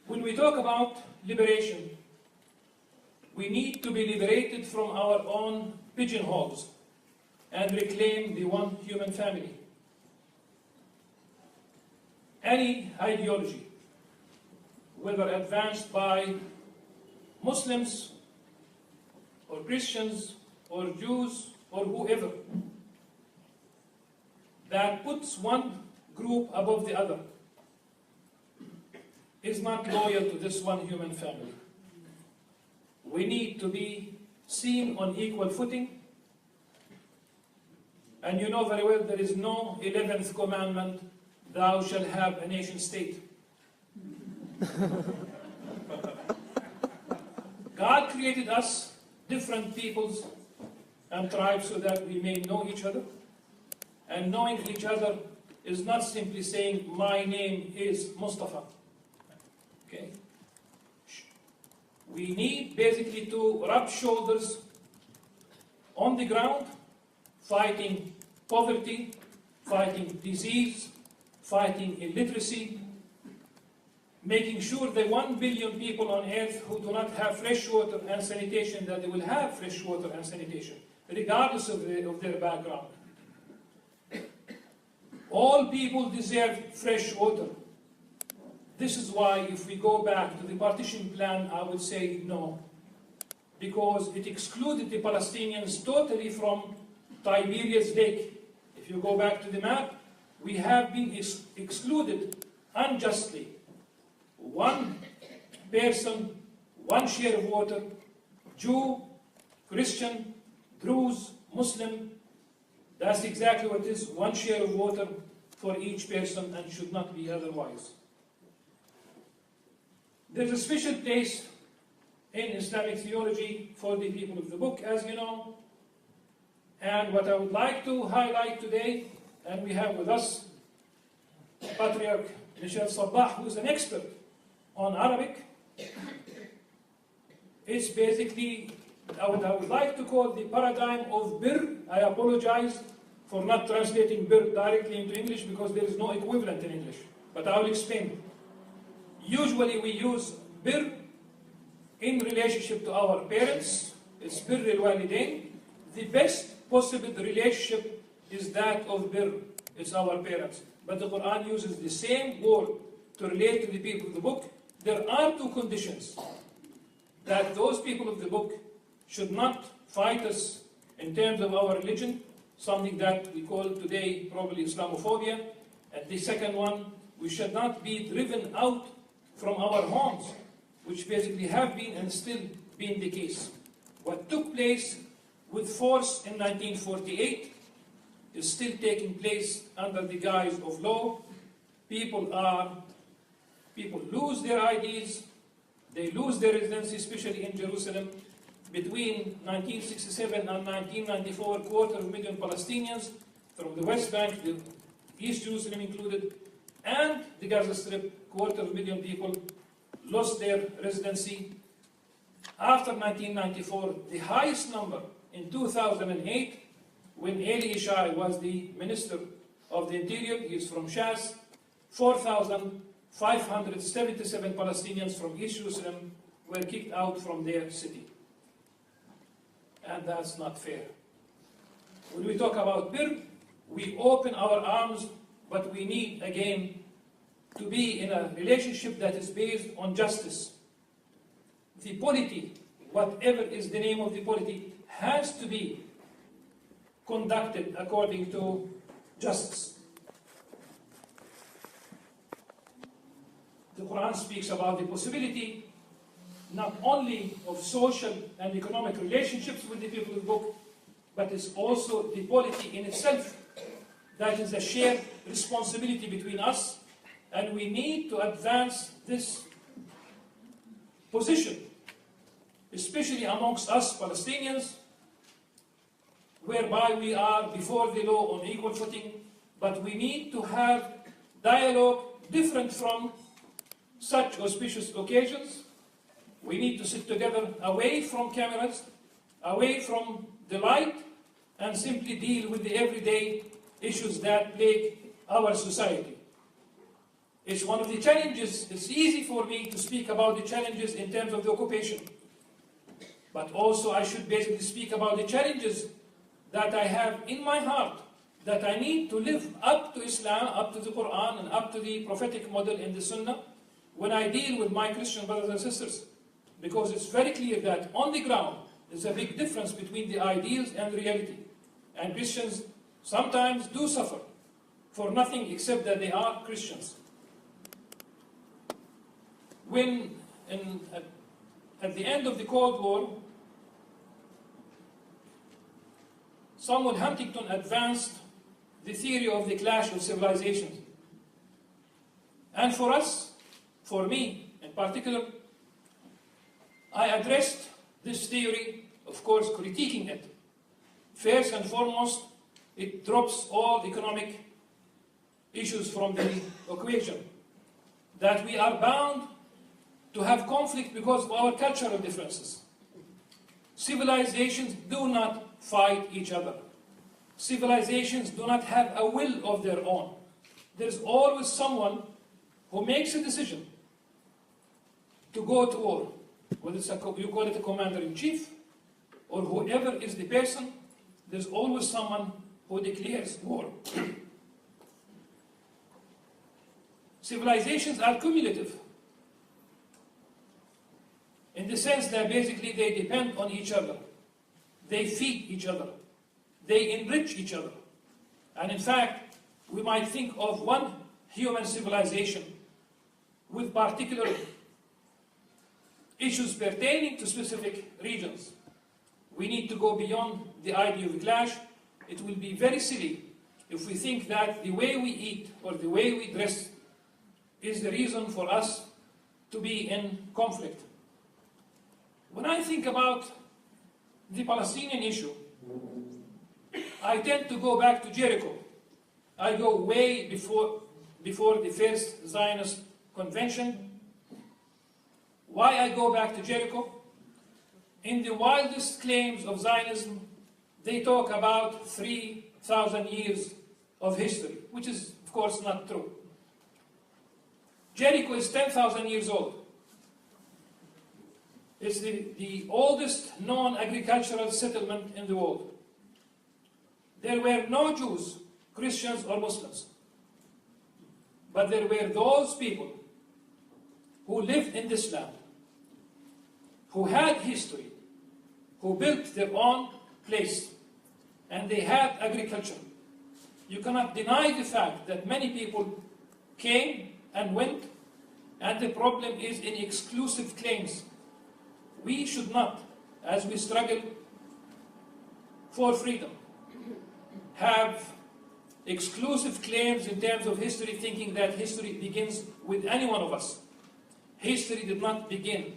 When we talk about liberation, we need to be liberated from our own pigeonholes and reclaim the one human family. Any ideology, whether advanced by Muslims or Christians or Jews or whoever, that puts one group above the other is not loyal to this one human family. We need to be seen on equal footing. And you know very well there is no 11th commandment, thou shalt have a nation state. God created us, different peoples and tribes, so that we may know each other. And knowing each other is not simply saying, my name is Mustafa. Okay? We need basically to rub shoulders on the ground, fighting poverty, fighting disease, fighting illiteracy, making sure the 1 billion people on earth who do not have fresh water and sanitation, that they will have fresh water and sanitation, regardless of their background. All people deserve fresh water. This is why if we go back to the partition plan, I would say no. Because it excluded the Palestinians totally from Tiberias Lake. If you go back to the map, we have been excluded unjustly. One person, one share of water, Jew, Christian, Druze, Muslim, that's exactly what it is, one share of water for each person and should not be otherwise. There's a special place in Islamic theology for the people of the book, as you know. And what I would like to highlight today, and we have with us Patriarch Michel Sabah, who is an expert on Arabic. It's basically, I would like to call the paradigm of bir. I apologize for not translating bir directly into English because there is no equivalent in English, but I will explain. Usually we use bir in relationship to our parents. It's bir al-walidain. The best possible relationship is that of bir. It's our parents. But the Quran uses the same word to relate to the people of the book. There are two conditions: that those people of the book should not fight us in terms of our religion, something that we call today probably Islamophobia. And the second one, we should not be driven out from our homes, which basically have been and still being the case. What took place with force in 1948 is still taking place under the guise of law. People lose their IDs, they lose their residency, especially in Jerusalem. Between 1967 and 1994, 250,000 Palestinians from the West Bank, the East Jerusalem included, and the Gaza Strip, 250,000 people lost their residency. After 1994, the highest number in 2008, when Eli Ishai was the Minister of the Interior, he is from Shas, 4,577 Palestinians from East Jerusalem were kicked out from their city. And that's not fair. When we talk about bir, we open our arms, but we need, again, to be in a relationship that is based on justice. The polity, whatever is the name of the polity, has to be conducted according to justice. The Quran speaks about the possibility not only of social and economic relationships with the people of the book, but it's also the polity in itself. That is a shared responsibility between us, and we need to advance this position, especially amongst us Palestinians, whereby we are before the law on equal footing, but we need to have dialogue different from such auspicious occasions. We need to sit together away from cameras, away from the light, and simply deal with the everyday issues that plague our society. It's one of the challenges. It's easy for me to speak about the challenges in terms of the occupation. But also I should basically speak about the challenges that I have in my heart, that I need to live up to Islam, up to the Quran, and up to the prophetic model in the Sunnah when I deal with my Christian brothers and sisters. Because it's very clear that on the ground, there's a big difference between the ideals and the reality. And Christians sometimes do suffer for nothing except that they are Christians. When, at the end of the Cold War, Samuel Huntington advanced the theory of the clash of civilizations. And for us, for me in particular, I addressed this theory, of course, critiquing it. First and foremost, it drops all economic issues from the equation. That we are bound to have conflict because of our cultural differences. Civilizations do not fight each other. Civilizations do not have a will of their own. There's always someone who makes a decision to go to war. Whether it's you call it a commander-in-chief, or whoever is the person, there's always someone who declares war. Civilizations are cumulative, in the sense that basically they depend on each other. They feed each other. They enrich each other. And in fact, we might think of one human civilization with particular issues pertaining to specific regions. We need to go beyond the idea of a clash. It will be very silly if we think that the way we eat or the way we dress is the reason for us to be in conflict. When I think about the Palestinian issue, I tend to go back to Jericho. I go way before the first Zionist convention. Why I go back to Jericho? In the wildest claims of Zionism, they talk about 3,000 years of history, which is, of course, not true. Jericho is 10,000 years old. It's the oldest known agricultural settlement in the world. There were no Jews, Christians, or Muslims. But there were those people who lived in this land, who had history, who built their own place, and they had agriculture. You cannot deny the fact that many people came and went, and the problem is in exclusive claims. We should not, as we struggle for freedom, have exclusive claims in terms of history, thinking that history begins with any one of us. History did not begin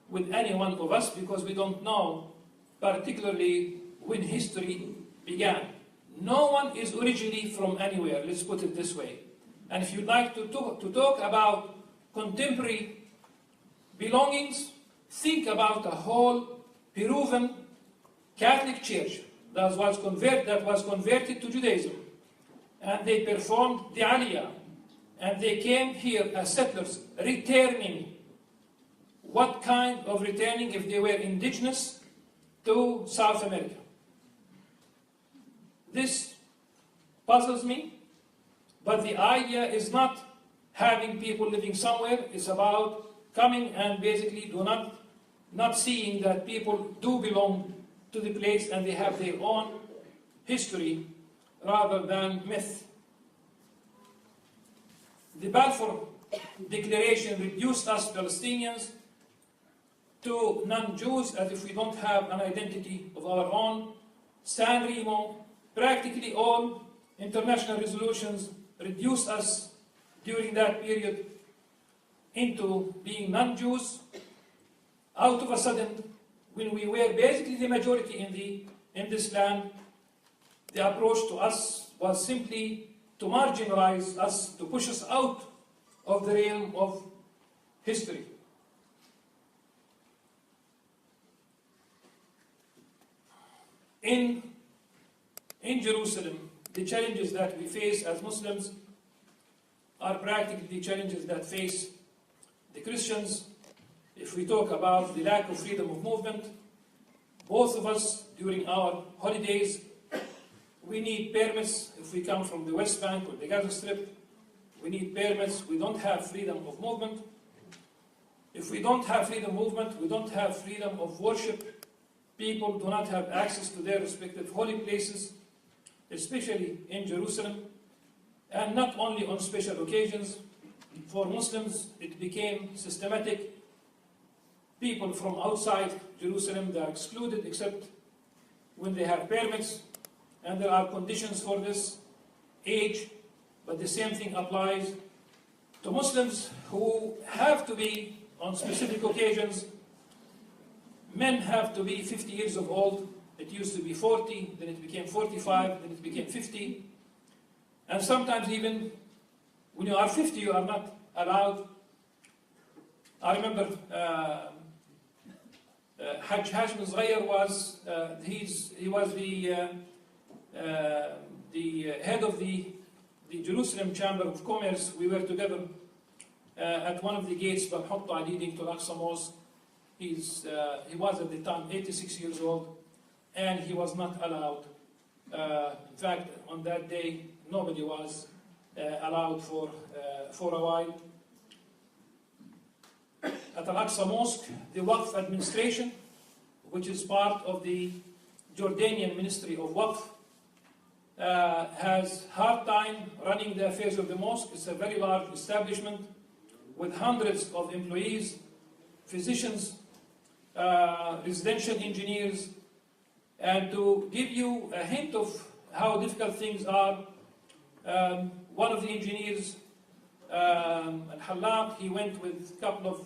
with any one of us because we don't know particularly when history began. No one is originally from anywhere, let's put it this way. And if you'd like to talk about contemporary belongings, think about the whole Peruvian Catholic Church that was converted to Judaism. And they performed the Aliyah. And they came here as settlers, returning. What kind of returning if they were indigenous to South America? This puzzles me, but the idea is not having people living somewhere. It's about coming and basically not seeing that people do belong to the place and they have their own history rather than myth. The Balfour Declaration reduced us Palestinians to non-Jews as if we don't have an identity of our own. San Remo, practically all international resolutions reduced us during that period into being non-Jews. Out of a sudden, when we were basically the majority in this land, the approach to us was simply to marginalize us, to push us out of the realm of history. In Jerusalem, the challenges that we face as Muslims are practically the challenges that face the Christians. If we talk about the lack of freedom of movement, both of us during our holidays, we need permits if we come from the West Bank or the Gaza Strip. We need permits. We don't have freedom of movement. If we don't have freedom of movement, we don't have freedom of worship. People do not have access to their respective holy places, especially in Jerusalem, and not only on special occasions. For Muslims, it became systematic. People from outside Jerusalem, they are excluded except when they have permits, and there are conditions for this, age, but the same thing applies to Muslims who have to be on specific occasions. Men have to be 50 years of old. It used to be 40, then it became 45, then it became 50. And sometimes even when you are 50, you are not allowed. I remember Hajj Hashim Zghayr was, he was the head of the Jerusalem Chamber of Commerce. We were together at one of the gates, Balhutta, leading to Al-Aqsa Mosque. He was at the time 86 years old, and he was not allowed. In fact, on that day, nobody was allowed for a while. At Al-Aqsa Mosque, the Waqf administration, which is part of the Jordanian Ministry of Waqf, has hard time running the affairs of the mosque. It's a very large establishment with hundreds of employees, physicians, residential engineers. And to give you a hint of how difficult things are, one of the engineers, Al-Hallaq, he went with a couple of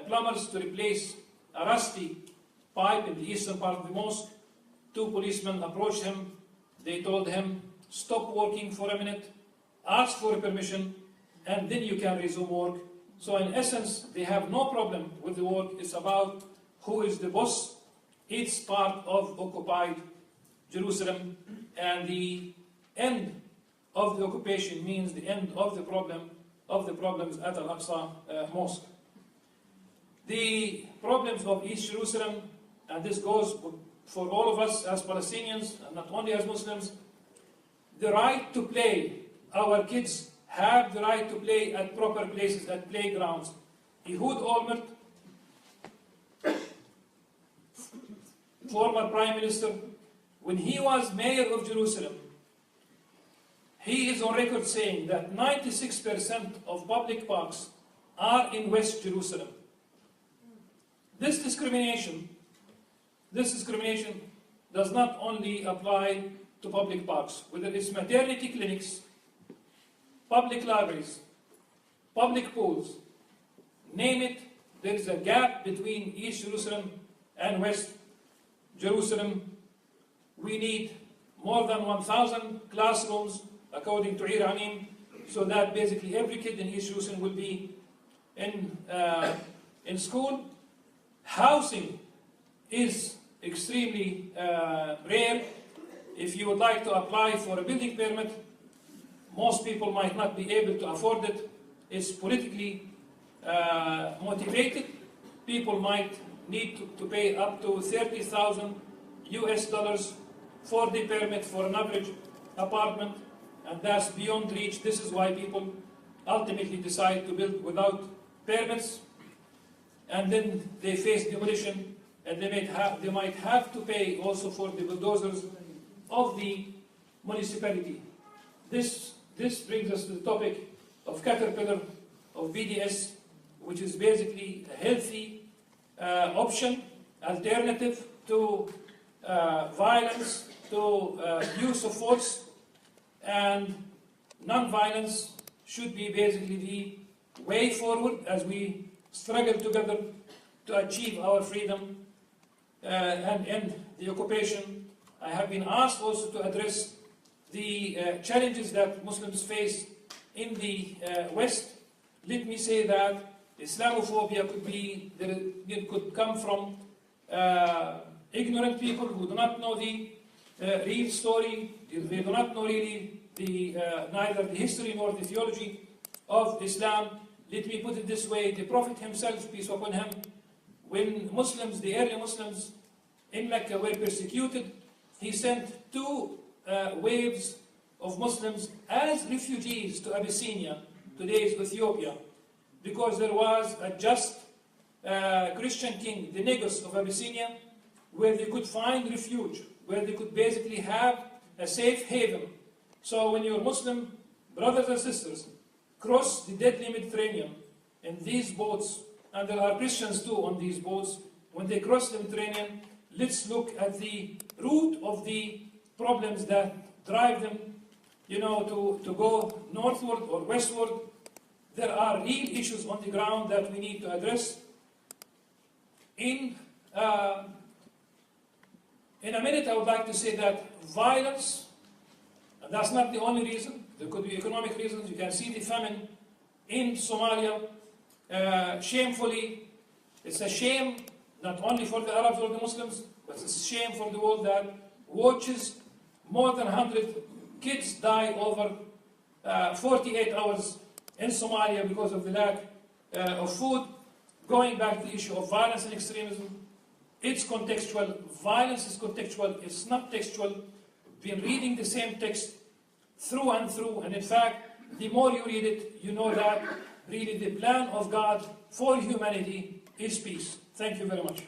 plumbers to replace a rusty pipe in the eastern part of the mosque. Two policemen approached him. They told him, stop working for a minute, ask for permission, and then you can resume work. So in essence, they have no problem with the work. It's about who is the boss. It's part of occupied Jerusalem, and the end of the occupation means the end of the problems at Al-Aqsa Mosque. The problems of East Jerusalem, and this goes for all of us as Palestinians, and not only as Muslims, the right to play. Our kids have the right to play at proper places, at playgrounds. Ehud Olmert, former Prime Minister, when he was mayor of Jerusalem, he is on record saying that 96% of public parks are in West Jerusalem. This discrimination does not only apply to public parks, whether it's maternity clinics, public libraries, public pools, name it, there is a gap between East Jerusalem and West Jerusalem. We need more than 1,000 classrooms, according to Iranim, so that basically every kid in East Jerusalem will be in school. Housing is extremely rare. If you would like to apply for a building permit, most people might not be able to afford it. It's politically motivated. People might need to pay up to $30,000 US for the permit for an average apartment, and that's beyond reach. This is why people ultimately decide to build without permits, and then they face demolition, and they might have to pay also for the bulldozers of the municipality. This brings us to the topic of Caterpillar, of BDS, which is basically a healthy option, alternative to violence, to use of force, and non-violence should be basically the way forward as we struggle together to achieve our freedom and end the occupation. I have been asked also to address the challenges that Muslims face in the West. Let me say that Islamophobia could come from ignorant people who do not know the real story, They do not know really neither the history nor the theology of Islam. Let me put it this way, the Prophet himself, peace upon him, when Muslims, the early Muslims in Mecca were persecuted, he sent two waves of Muslims as refugees to Abyssinia, today's Ethiopia, because there was a just Christian king, the Negus of Abyssinia, where they could find refuge, where they could basically have a safe haven. So when your Muslim brothers and sisters cross the deadly Mediterranean in these boats, and there are Christians too on these boats, when they cross the Mediterranean, let's look at the root of the problems that drive them, to go northward or westward. There are real issues on the ground that we need to address. In a minute, I would like to say that violence, and that's not the only reason. There could be economic reasons. You can see the famine in Somalia. Shamefully, it's a shame not only for the Arabs or the Muslims, but it's a shame for the world that watches more than 100 kids die over 48 hours in Somalia because of the lack of food. Going back to the issue of violence and extremism, it's contextual. Violence is contextual. It's not textual. We've been reading the same text through and through, and in fact, the more you read it, you know that really the plan of God for humanity is peace. Thank you very much.